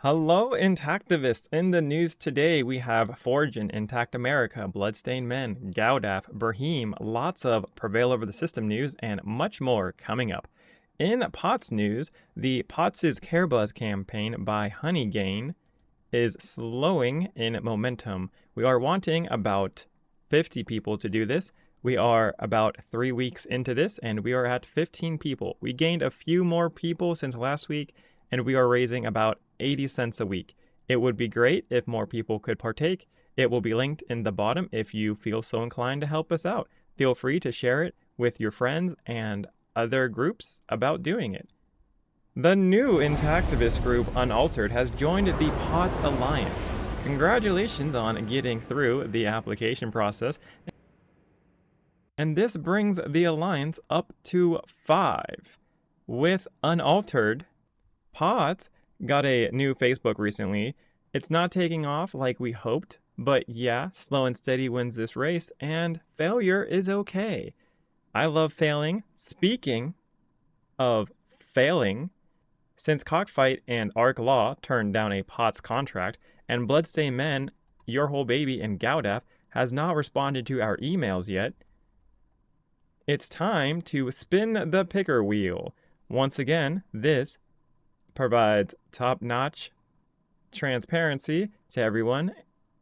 Hello, Intactivists! In the news today, we have Forun, Intact America, Bloodstained Men, GAAF, Brahim, lots of Prevail over the system news, and much more coming up. In POTS news, the POTS' CAREBUZZ campaign by Honeygain is slowing in momentum. We are wanting about 50 people to do this. We are about 3 weeks into this, and we are at 15 people. We gained a few more people since last week, and we are raising about 80 cents a week. It would be great if more people could partake. It will be linked in the bottom if you feel so inclined to help us out. Feel free to share it with your friends and other groups about doing it. The new Intactivist group, Unaltered, has joined the POTS Alliance. Congratulations on getting through the application process. And this brings the Alliance up to 5. With Unaltered, POTS got a new Facebook recently. It's not taking off like we hoped, but yeah, slow and steady wins this race, and failure is okay. I love failing. Speaking of failing, since Cockfight and Arc Law turned down a POTS contract, and Bloodstained Men, Your Whole Baby, and GAAF has not responded to our emails yet, it's time to spin the picker wheel. Once again, this provides top-notch transparency to everyone,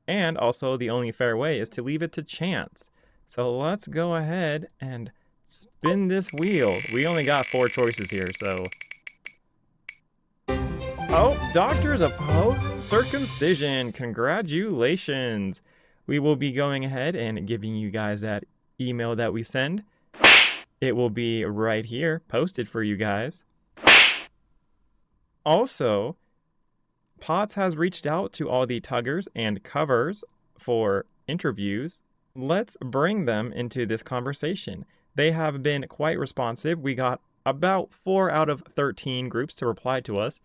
and also the only fair way is to leave it to chance. So let's go ahead and spin this wheel. We only got 4 choices here, so... Oh, doctors oppose circumcision. Congratulations. We will be going ahead and giving you guys that email that we send. It will be right here, posted for you guys. Also, POTS has reached out to all the tuggers and covers for interviews. Let's bring them into this conversation. They have been quite responsive. We got about 4 out of 13 groups to reply to us,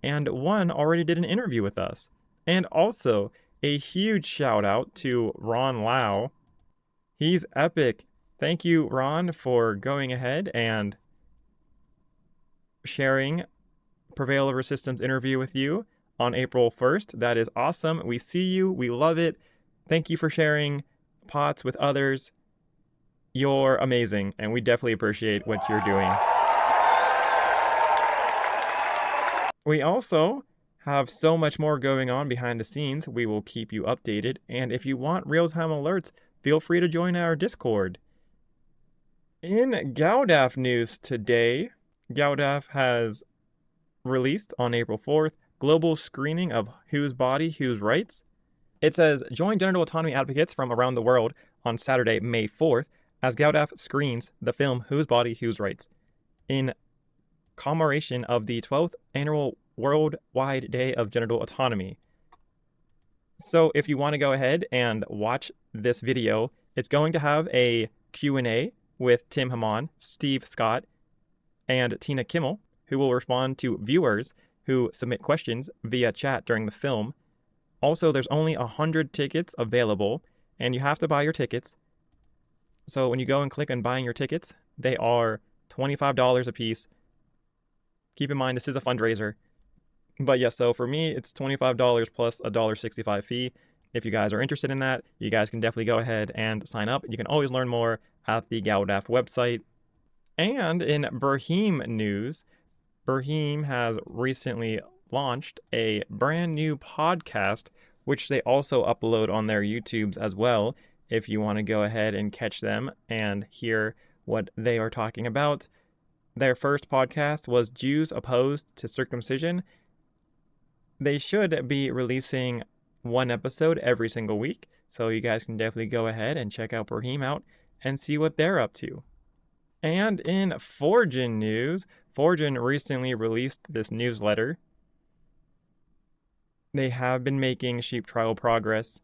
and 1 already did an interview with us. And also, a huge shout out to Ron Lau. He's epic. Thank you, Ron, for going ahead and sharing Prevail over Systems interview with you on April 1st. That is awesome. We see you. We love it. Thank you for sharing POTS with others. You're amazing, and we definitely appreciate what you're doing. We also have so much more going on behind the scenes. We will keep you updated, and if you want real-time alerts, feel free to join our Discord. In GAAF news today, GAAF has released on April 4th, global screening of Whose Body, Whose Rights. It says, join genital autonomy advocates from around the world on Saturday, May 4th, as GAAF screens the film Whose Body, Whose Rights, in commemoration of the 12th annual Worldwide Day of Genital Autonomy. So if you want to go ahead and watch this video, it's going to have a Q&A with Tim Haman, Steve Scott, and Tina Kimmel, who will respond to viewers who submit questions via chat during the film. Also, there's only 100 tickets available, and you have to buy your tickets. So when you go and click on buying your tickets, they are $25 a piece. Keep in mind, this is a fundraiser. But yes, so for me, it's $25 plus a $1.65 fee. If you guys are interested in that, you guys can definitely go ahead and sign up. You can always learn more at the GAAF website. And in Brahim news, Brahim has recently launched a brand new podcast, which they also upload on their YouTubes as well, if you want to go ahead and catch them and hear what they are talking about. Their first podcast was Jews Opposed to Circumcision. They should be releasing 1 episode every single week, so you guys can definitely go ahead and check out Brahim out and see what they're up to. And in Forun news, Forun recently released this newsletter. They have been making sheep trial progress.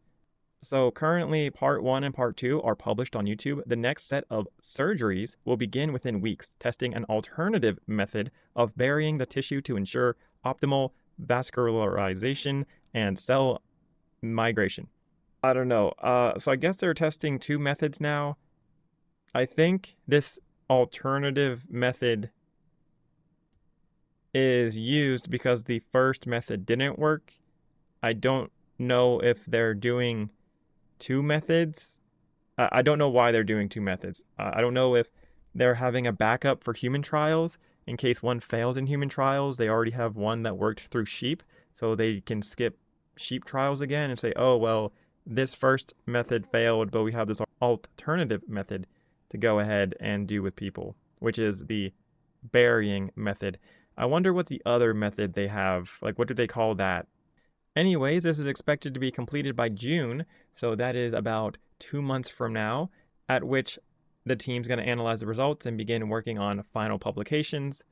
So currently part 1 and part 2 are published on YouTube. The next set of surgeries will begin within weeks, testing an alternative method of burying the tissue to ensure optimal vascularization and cell migration. I don't know. So I guess they're testing 2 methods now. I think this alternative method is used because the first method didn't work. I don't know if they're doing two methods. I don't know why they're doing two methods. I don't know if they're having a backup for human trials in case one fails in human trials. They already have one that worked through sheep, so they can skip sheep trials again and say, oh, well, this first method failed, but we have this alternative method to go ahead and do with people, which is the burying method. I wonder what the other method they have, like what do they call that? Anyways, this is expected to be completed by June, so that is about 2 months from now, at which the team's going to analyze the results and begin working on final publications.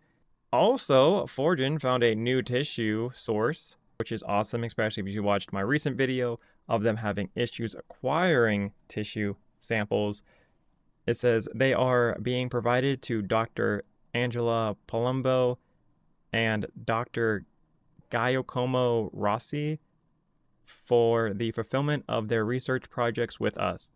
Also, Forun found a new tissue source, which is awesome, especially if you watched my recent video of them having issues acquiring tissue samples. It says they are being provided to Dr. Angela Palumbo and Dr. Giacomo Rossi for the fulfillment of their research projects with us.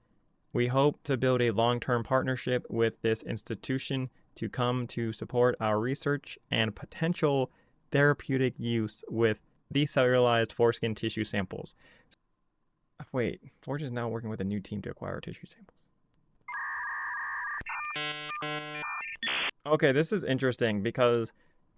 We hope to build a long-term partnership with this institution to come to support our research and potential therapeutic use with decellularized foreskin tissue samples. Wait, Forge is now working with a new team to acquire tissue samples. Okay, this is interesting because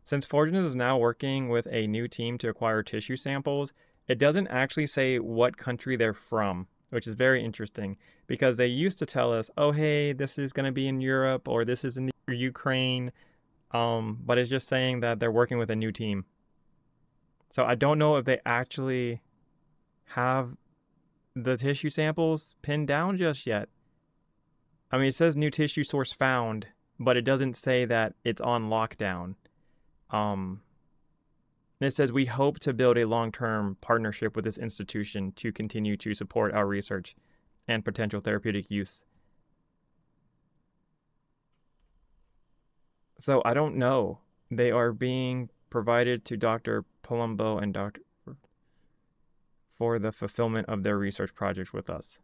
since Fortune is now working with a new team to acquire tissue samples, it doesn't actually say what country they're from, which is very interesting because they used to tell us, oh, hey, this is going to be in Europe or this is in the Ukraine, but it's just saying that they're working with a new team. So I don't know if they actually have the tissue samples pinned down just yet. I mean, it says new tissue source found, but it doesn't say that it's on lockdown. It says we hope to build a long-term partnership with this institution to continue to support our research and potential therapeutic use. So I don't know. They are being provided to Dr. Palumbo and Dr. for the fulfillment of their research projects with us.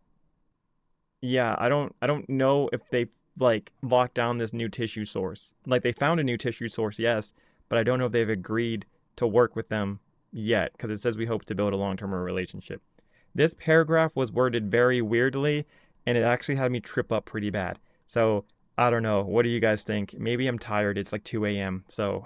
Yeah, I don't know if they like locked down this new tissue source. Like they found a new tissue source, yes, but I don't know if they've agreed to work with them yet because it says we hope to build a long-term relationship. This paragraph was worded very weirdly and it actually had me trip up pretty bad. So I don't know. What do you guys think? Maybe I'm tired. It's like 2 a.m. So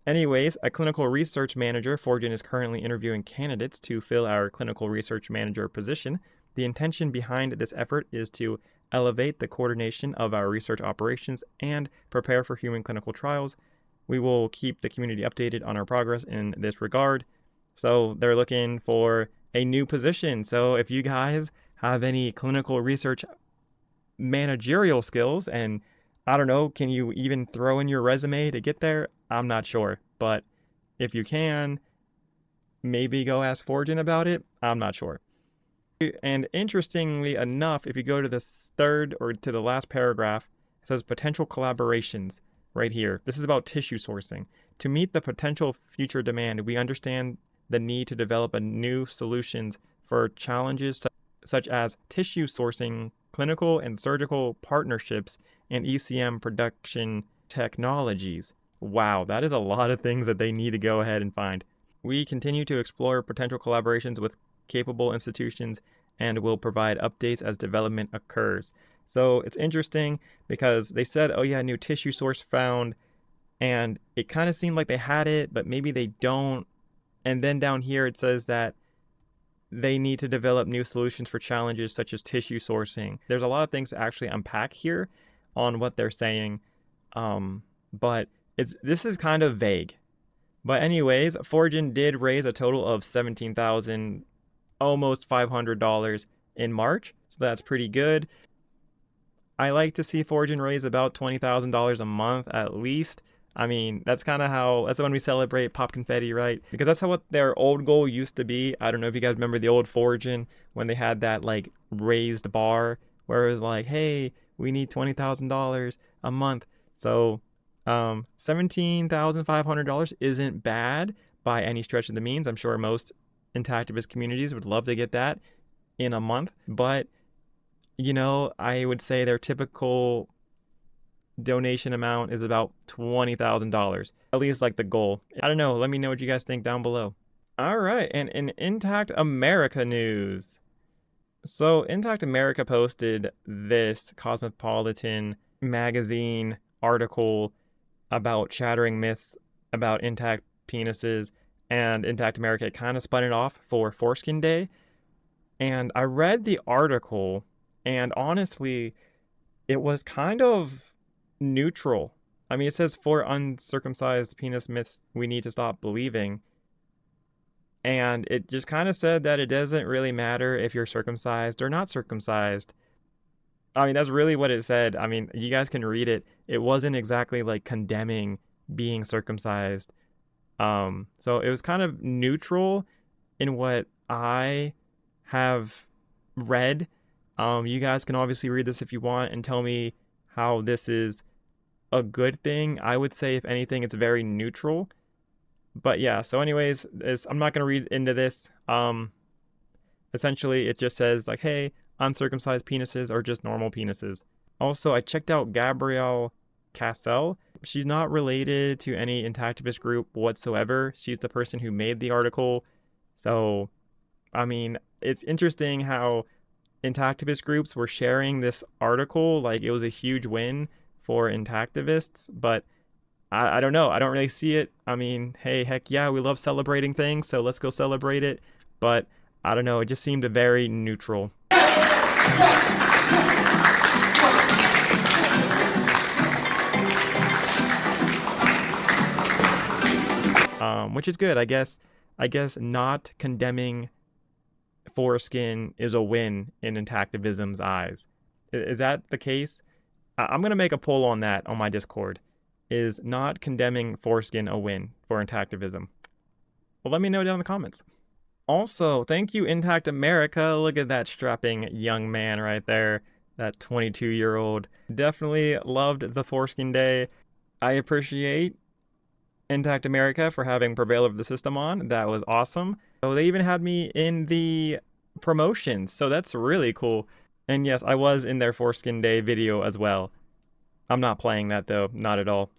anyways, a clinical research manager, Fortune is currently interviewing candidates to fill our clinical research manager position. The intention behind this effort is to elevate the coordination of our research operations and prepare for human clinical trials. We will keep the community updated on our progress in this regard. So they're looking for a new position. So if you guys have any clinical research managerial skills, and I don't know, can you even throw in your resume to get there? I'm not sure. But if you can, maybe go ask Fortune about it. I'm not sure. And interestingly enough, if you go to the third or to the last paragraph, it says potential collaborations right here. This is about tissue sourcing. To meet the potential future demand, we understand the need to develop new solutions for challenges such as tissue sourcing, clinical and surgical partnerships, and ECM production technologies. Wow, that is a lot of things that they need to go ahead and find. We continue to explore potential collaborations with capable institutions and will provide updates as development occurs. So it's interesting because they said, oh yeah, new tissue source found, and it kind of seemed like they had it, but maybe they don't. And then down here it says that they need to develop new solutions for challenges such as tissue sourcing. There's a lot of things to actually unpack here on what they're saying, but this is kind of vague. But anyways, Fortune did raise a total of $17,000, almost $500 in March, so that's pretty good. I like to see Fortune raise about $20,000 a month at least. I mean, that's when we celebrate pop confetti, right? Because that's what their old goal used to be. I don't know if you guys remember the old Fortune when they had that like raised bar where it was like, hey, we need $20,000 a month. So $17,500 isn't bad by any stretch of the means. I'm sure most Intactivist communities would love to get that in a month, but I would say their typical donation amount is about $20,000. At least like the goal. I don't know. Let me know what you guys think down below. All right, and in Intact America news. So Intact America posted this Cosmopolitan magazine article about shattering myths about intact penises, and Intact America kind of spun it off for Foreskin Day. And I read the article, and honestly, it was kind of neutral. I mean, it says for uncircumcised penis myths we need to stop believing. And it just kind of said that it doesn't really matter if you're circumcised or not circumcised. I mean, that's really what it said. I mean, you guys can read it. It wasn't exactly like condemning being circumcised. So it was kind of neutral in what I have read. You guys can obviously read this if you want and tell me how this is a good thing. I would say, if anything, it's very neutral. But yeah, so anyways, I'm not going to read into this. Essentially, it just says like, hey, uncircumcised penises are just normal penises. Also, I checked out Gabrielle Cassell. She's not related to any Intactivist group whatsoever. She's the person who made the article. So, I mean, it's interesting how Intactivist groups were sharing this article like it was a huge win for Intactivists, but I don't know. I don't really see it. I mean, hey, heck yeah, we love celebrating things, so let's go celebrate it. But I don't know. It just seemed very neutral. Which is good, I guess. I guess not condemning foreskin is a win in Intactivism's eyes. Is that the case? I'm going to make a poll on that on my Discord. Is not condemning foreskin a win for Intactivism? Well, let me know down in the comments. Also, thank you, Intact America. Look at that strapping young man right there. That 22-year-old. Definitely loved the Foreskin Day. I appreciate Intact America for having Prevail of the System on. That was awesome. So they even had me in the promotions, so that's really cool. And yes, I was in their Foreskin Day video as well. I'm not playing that though, not at all.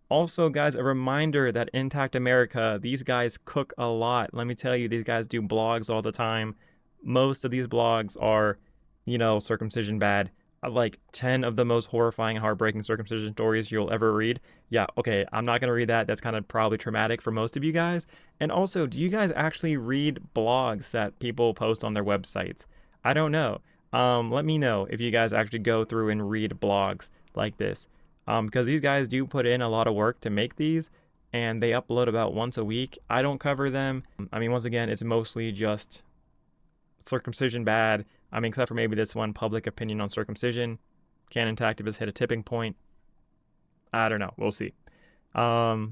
Also, guys, a reminder that Intact America, these guys cook a lot. Let me tell you, these guys do blogs all the time. Most of these blogs are, circumcision bad. Like 10 of the most horrifying and heartbreaking circumcision stories you'll ever read. Yeah, okay, I'm not going to read that. That's kind of probably traumatic for most of you guys. And also, do you guys actually read blogs that people post on their websites? I don't know. Let me know if you guys actually go through and read blogs like this. Because these guys do put in a lot of work to make these, and they upload about once a week. I don't cover them. I mean, once again, it's mostly just circumcision bad. I mean, except for maybe this one, public opinion on circumcision. Can Intactivists hit a tipping point? I don't know. We'll see. That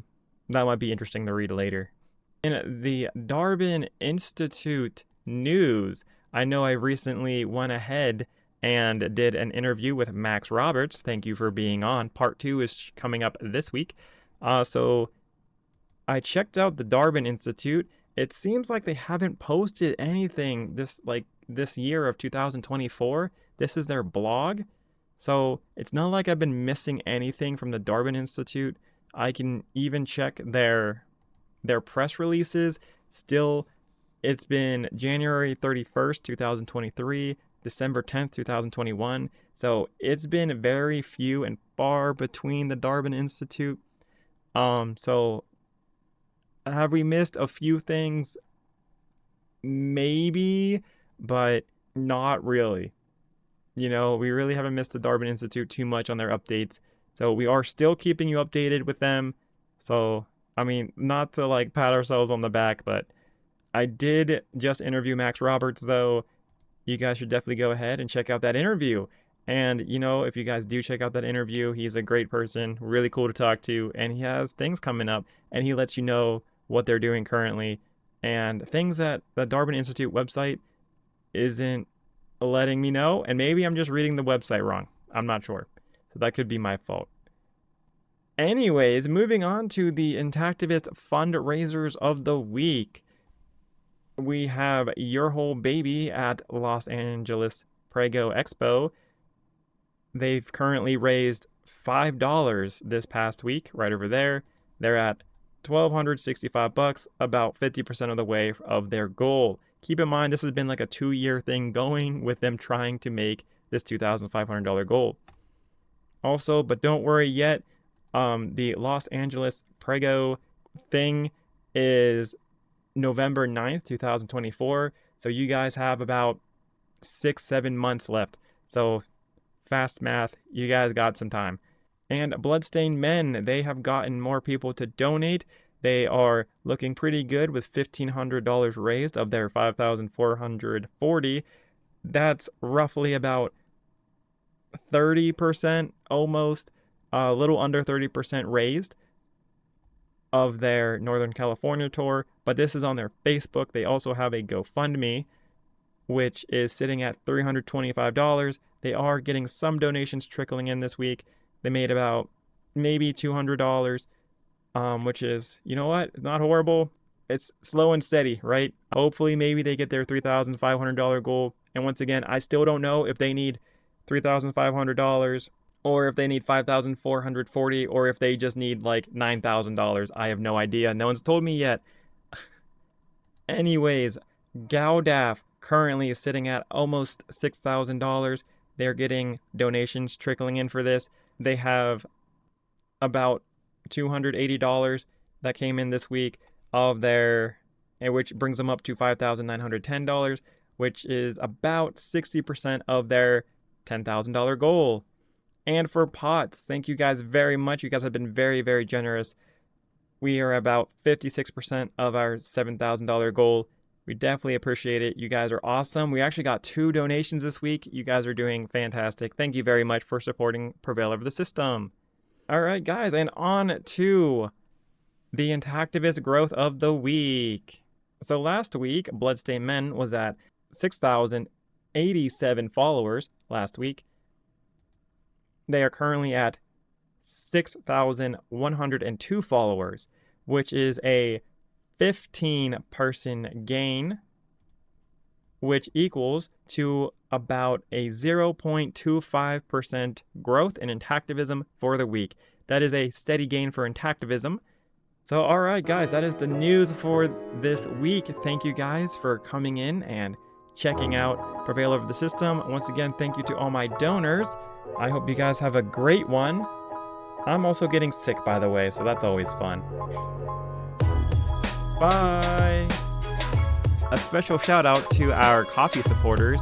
might be interesting to read later. In the Darin Institute news, I know I recently went ahead and did an interview with Max Roberts. Thank you for being on. Part 2 is coming up this week. So I checked out the Darin Institute. It seems like they haven't posted anything this year of 2024. This is their blog. So it's not like I've been missing anything from the Darin Institute. I can even check their press releases. Still, it's been January 31st, 2023. December 10th, 2021. So it's been very few and far between the Darin Institute. So have we missed a few things? Maybe, but not really. We really haven't missed the Darin Institute too much on their updates. So we are still keeping you updated with them. So, I mean, not to like pat ourselves on the back, but I did just interview Max Roberts though. You guys should definitely go ahead and check out that interview. And, if you guys do check out that interview, he's a great person, really cool to talk to, and he has things coming up, and he lets you know what they're doing currently, and things that the Darin Institute website isn't letting me know, and maybe I'm just reading the website wrong. I'm not sure. So that could be my fault. Anyways, moving on to the Intactivist Fundraisers of the Week. We have Your Whole Baby at Los Angeles Prego Expo. They've currently raised $5 this past week, right over there. They're at $1,265, about 50% of the way of their goal. Keep in mind, this has been like a 2-year thing going with them trying to make this $2,500 goal. Also, but don't worry yet, the Los Angeles Prego thing is November 9th, 2024. So you guys have about 6-7 months left. So fast math, you guys got some time. And Bloodstained Men, they have gotten more people to donate. They are looking pretty good with $1,500 raised of their $5,440. That's roughly about 30%, almost a little under 30% raised of their Northern California tour. But this is on their Facebook. They also have a GoFundMe, which is sitting at $325. They are getting some donations trickling in this week. They made about maybe $200, which is, you know what, not horrible. It's slow and steady, right? Hopefully, maybe they get their $3,500 goal. And once again, I still don't know if they need $3,500 or if they need $5,440 or if they just need like $9,000. I have no idea. No one's told me yet. Anyways, GAAF currently is sitting at almost $6,000. They're getting donations trickling in for this. They have about $280 that came in this week of their, which brings them up to $5,910, which is about 60% of their $10,000 goal. And for pots, thank you guys very much. You guys have been very, very generous. We are about 56% of our $7,000 goal. We definitely appreciate it. You guys are awesome. We actually got 2 donations this week. You guys are doing fantastic. Thank you very much for supporting Prevail over the system. All right, guys, and on to the Intactivist Growth of the week. So last week, Bloodstained Men was at 6,087 followers last week. They are currently at 6,102 followers, which is a 15-person gain, which equals to about a 0.25% growth in Intactivism for the week. That is a steady gain for Intactivism. So, all right, guys, that is the news for this week. Thank you guys for coming in and checking out Prevail over the system. Once again, thank you to all my donors. I hope you guys have a great one. I'm also getting sick, by the way, so that's always fun. Bye! A special shout out to our coffee supporters,